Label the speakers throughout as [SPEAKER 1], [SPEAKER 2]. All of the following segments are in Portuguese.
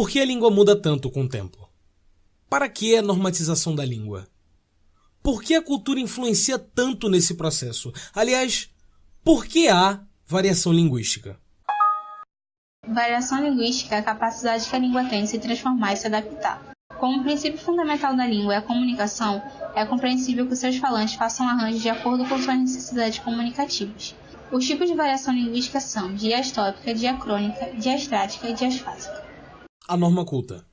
[SPEAKER 1] Por que a língua muda tanto com o tempo? Para que a normatização da língua? Por que a cultura influencia tanto nesse processo? Aliás, por que há variação linguística?
[SPEAKER 2] Variação linguística é a capacidade que a língua tem de se transformar e se adaptar. Como o princípio fundamental da língua é a comunicação, é compreensível que os seus falantes façam arranjos de acordo com suas necessidades comunicativas. Os tipos de variação linguística são diastópica, diacrônica, diastrática e diasfásica.
[SPEAKER 1] A norma culta.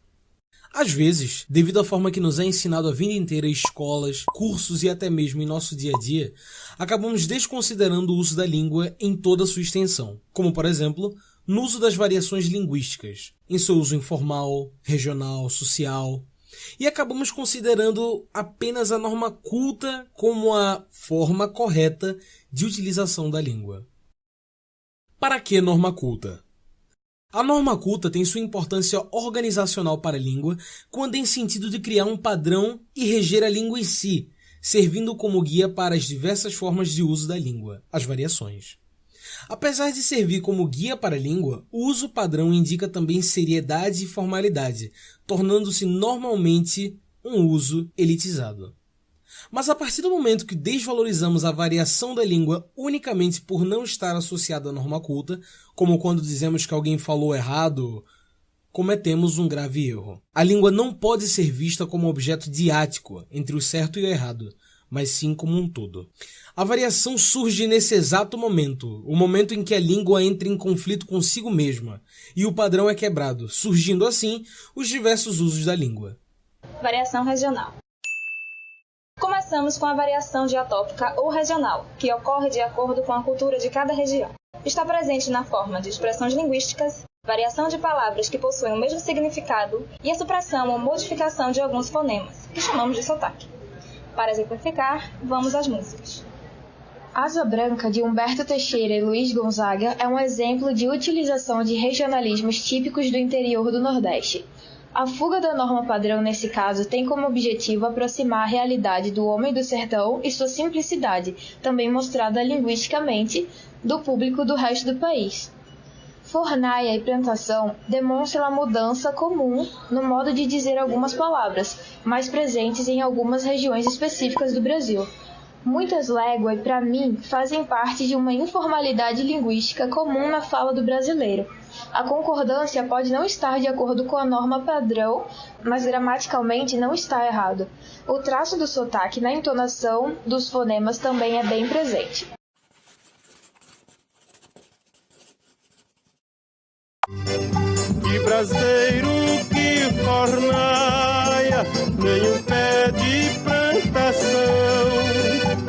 [SPEAKER 1] Às vezes, devido à forma que nos é ensinado a vida inteira em escolas, cursos e até mesmo em nosso dia a dia, acabamos desconsiderando o uso da língua em toda a sua extensão, como por exemplo, no uso das variações linguísticas, em seu uso informal, regional, social, e acabamos considerando apenas a norma culta como a forma correta de utilização da língua. Para que norma culta? A norma culta tem sua importância organizacional para a língua quando em sentido de criar um padrão e reger a língua em si, servindo como guia para as diversas formas de uso da língua, as variações. Apesar de servir como guia para a língua, o uso padrão indica também seriedade e formalidade, tornando-se normalmente um uso elitizado. Mas a partir do momento que desvalorizamos a variação da língua unicamente por não estar associada à norma culta, como quando dizemos que alguém falou errado, cometemos um grave erro. A língua não pode ser vista como objeto diático entre o certo e o errado, mas sim como um todo. A variação surge nesse exato momento, o momento em que a língua entra em conflito consigo mesma, e o padrão é quebrado, surgindo assim os diversos usos da língua.
[SPEAKER 3] Variação regional. Começamos com a variação diatópica ou regional, que ocorre de acordo com a cultura de cada região. Está presente na forma de expressões linguísticas, variação de palavras que possuem o mesmo significado e a supressão ou modificação de alguns fonemas, que chamamos de sotaque. Para exemplificar, vamos às músicas.
[SPEAKER 4] Asa Branca, de Humberto Teixeira e Luiz Gonzaga, é um exemplo de utilização de regionalismos típicos do interior do Nordeste. A fuga da norma padrão, nesse caso, tem como objetivo aproximar a realidade do homem do sertão e sua simplicidade, também mostrada linguisticamente, do público do resto do país. Fornaia e plantação demonstram a mudança comum no modo de dizer algumas palavras, mais presentes em algumas regiões específicas do Brasil. Muitas léguas, para mim, fazem parte de uma informalidade linguística comum na fala do brasileiro. A concordância pode não estar de acordo com a norma padrão, mas gramaticalmente não está errado. O traço do sotaque na entonação dos fonemas também é bem presente.
[SPEAKER 5] Que braseiro, que fornaia, nem um pé de plantação.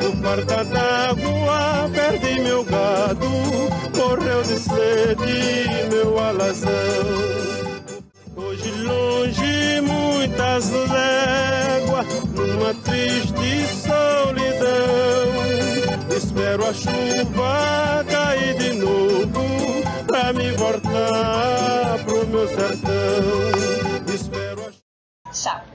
[SPEAKER 5] No farta d'água perdi meu gado, morreu de sede meu alazão. Hoje longe muitas léguas, numa triste solidão. Espero a chuva cair de novo pra me voltar pro meu sertão. Espero a...
[SPEAKER 3] Chapa.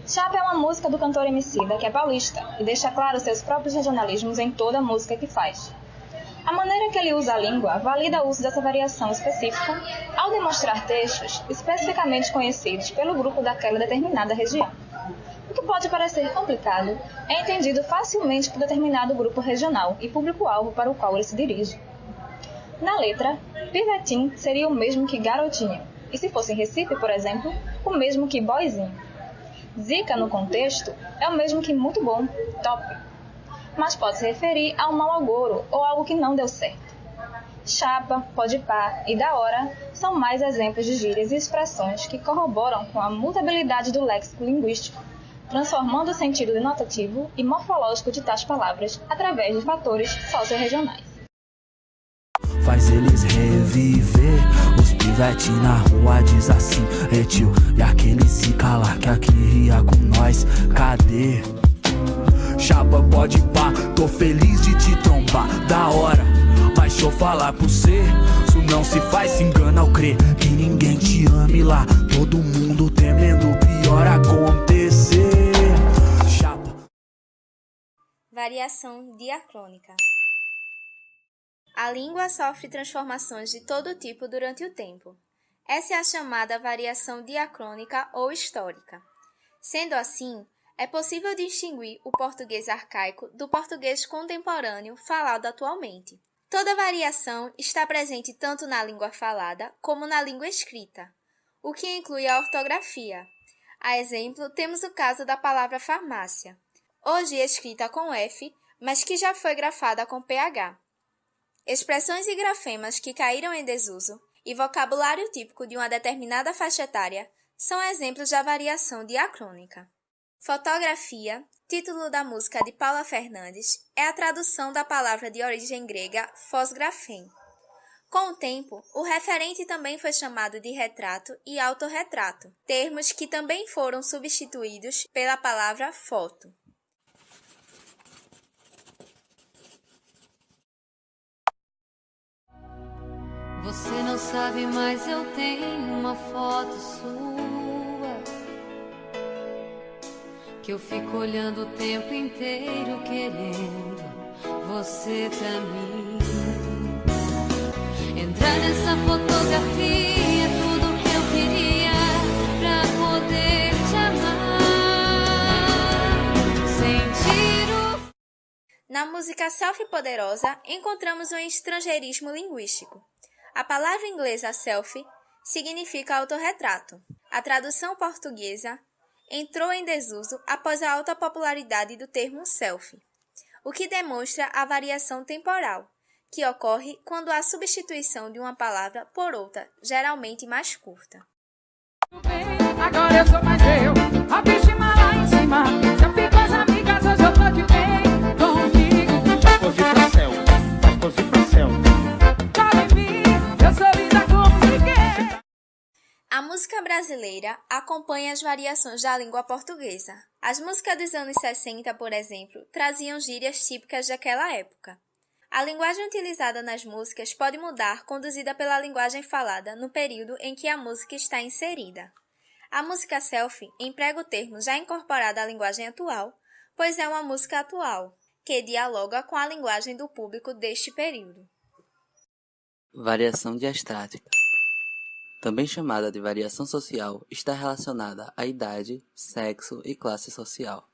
[SPEAKER 3] Chapa é uma música do cantor Emicida, que é paulista, e deixa claro seus próprios regionalismos em toda a música que faz. A maneira que ele usa a língua valida o uso dessa variação específica ao demonstrar textos especificamente conhecidos pelo grupo daquela determinada região. O que pode parecer complicado é entendido facilmente por determinado grupo regional e público-alvo para o qual ele se dirige. Na letra, pivetinho seria o mesmo que garotinho, e se fosse em Recife, por exemplo, o mesmo que boyzinho. Zica, no contexto, é o mesmo que muito bom, top, mas pode se referir a um mau agouro ou algo que não deu certo. Chapa, podepá e da hora são mais exemplos de gírias e expressões que corroboram com a mutabilidade do léxico linguístico, transformando o sentido denotativo e morfológico de tais palavras através de fatores socio-regionais.
[SPEAKER 6] Faz eles reviver. Os pivete na rua diz assim: é tio, e aquele se calar que aqui ria com nós, cadê? Chapa, pode pá, tô feliz de te trombar, da hora. Mas deixa eu falar pra você, isso não se faz, se engana ao crer que ninguém te ame lá, todo mundo temendo o pior acontecer. Chapa.
[SPEAKER 7] Variação diacrônica. A língua sofre transformações de todo tipo durante o tempo. Essa é a chamada variação diacrônica ou histórica. Sendo assim, é possível distinguir o português arcaico do português contemporâneo falado atualmente. Toda variação está presente tanto na língua falada como na língua escrita, o que inclui a ortografia. A exemplo, temos o caso da palavra farmácia, hoje escrita com F, mas que já foi grafada com PH. Expressões e grafemas que caíram em desuso e vocabulário típico de uma determinada faixa etária são exemplos da variação diacrônica. Fotografia, título da música de Paula Fernandes, é a tradução da palavra de origem grega fosgrafém. Com o tempo, o referente também foi chamado de retrato e autorretrato, termos que também foram substituídos pela palavra foto.
[SPEAKER 8] Você não sabe, mas eu tenho uma foto sua que eu fico olhando o tempo inteiro querendo você pra mim. Entrar nessa fotografia é tudo que eu queria pra poder te amar. Sentir o...
[SPEAKER 7] Na música Selfie Poderosa, encontramos um estrangeirismo linguístico. A palavra inglesa selfie significa autorretrato. A tradução portuguesa entrou em desuso após a alta popularidade do termo selfie, o que demonstra a variação temporal, que ocorre quando há substituição de uma palavra por outra, geralmente mais curta.
[SPEAKER 9] Agora eu sou mais eu, a bichinha lá em cima. Selfie com as amigas, hoje eu tô de bem comigo.
[SPEAKER 5] Pose pro céu, faz pose pro céu.
[SPEAKER 9] Cola em mim, eu sou linda como ninguém.
[SPEAKER 7] A música brasileira acompanha as variações da língua portuguesa. As músicas dos anos 60, por exemplo, traziam gírias típicas daquela época. A linguagem utilizada nas músicas pode mudar conduzida pela linguagem falada no período em que a música está inserida. A música selfie emprega o termo já incorporado à linguagem atual, pois é uma música atual, que dialoga com a linguagem do público deste período.
[SPEAKER 10] Variação diastrática, também chamada de variação social, está relacionada à idade, sexo e classe social.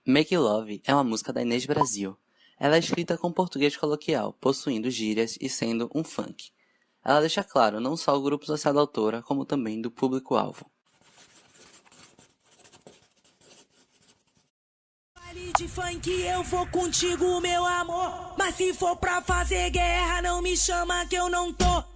[SPEAKER 10] Make Love é uma música da Inês Brasil. Ela é escrita com português coloquial, possuindo gírias e sendo um funk. Ela deixa claro não só o grupo social da autora, como também do público-alvo.
[SPEAKER 11] Baile de funk eu vou contigo, meu amor. Mas se for pra fazer guerra, não me chama que eu não tô.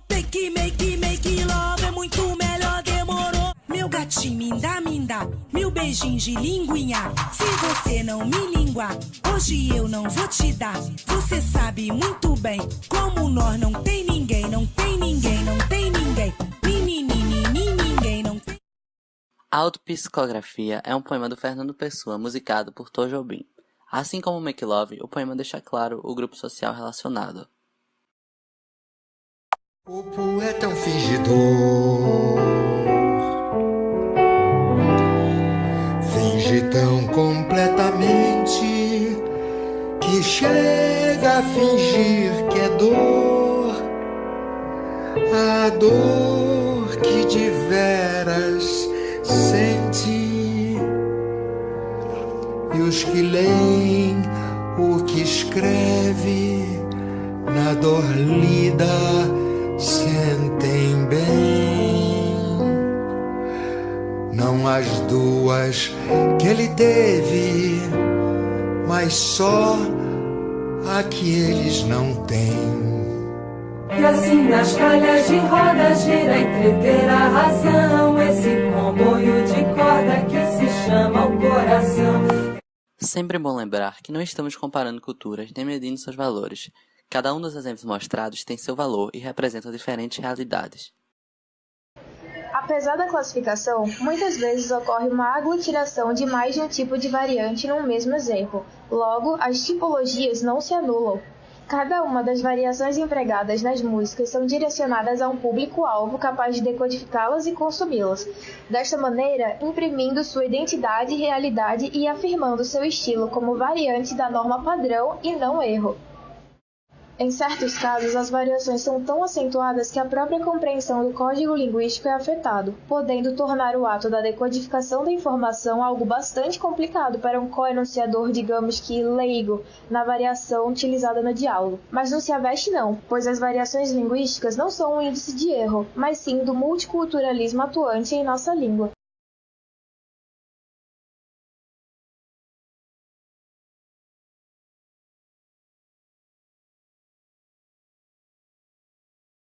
[SPEAKER 11] Make love é muito melhor, demorou. Meu gatinho, me dá 1000 beijinhos de linguinha. Se você não me linguar, hoje eu não vou te dar. Você sabe muito bem, como nós não tem ninguém, não tem ninguém, não tem ninguém. Ninguém, não tem.
[SPEAKER 10] Autopsicografia é um poema do Fernando Pessoa, musicado por Tom Jobim. Assim como Make Love, o poema deixa claro o grupo social relacionado.
[SPEAKER 12] O poeta é um fingidor, finge tão completamente que chega a fingir que é dor, a dor que de veras sente. E os que leem o que escreve na dor lida sentem bem. Não as duas que ele teve, mas só a que eles não têm.
[SPEAKER 8] E assim nas calhas de roda gira entreter a razão, esse comboio de corda que se chama o coração.
[SPEAKER 10] Sempre é bom lembrar que não estamos comparando culturas nem medindo seus valores. Cada um dos exemplos mostrados tem seu valor e representa diferentes realidades.
[SPEAKER 4] Apesar da classificação, muitas vezes ocorre uma aglutinação de mais de um tipo de variante num mesmo exemplo. Logo, as tipologias não se anulam. Cada uma das variações empregadas nas músicas são direcionadas a um público-alvo capaz de decodificá-las e consumi-las. Desta maneira, imprimindo sua identidade e realidade e afirmando seu estilo como variante da norma padrão e não erro. Em certos casos, as variações são tão acentuadas que a própria compreensão do código linguístico é afetado, podendo tornar o ato da decodificação da informação algo bastante complicado para um coenunciador, digamos que leigo, na variação utilizada no diálogo. Mas não se aveste não, pois as variações linguísticas não são um índice de erro, mas sim do multiculturalismo atuante em nossa língua.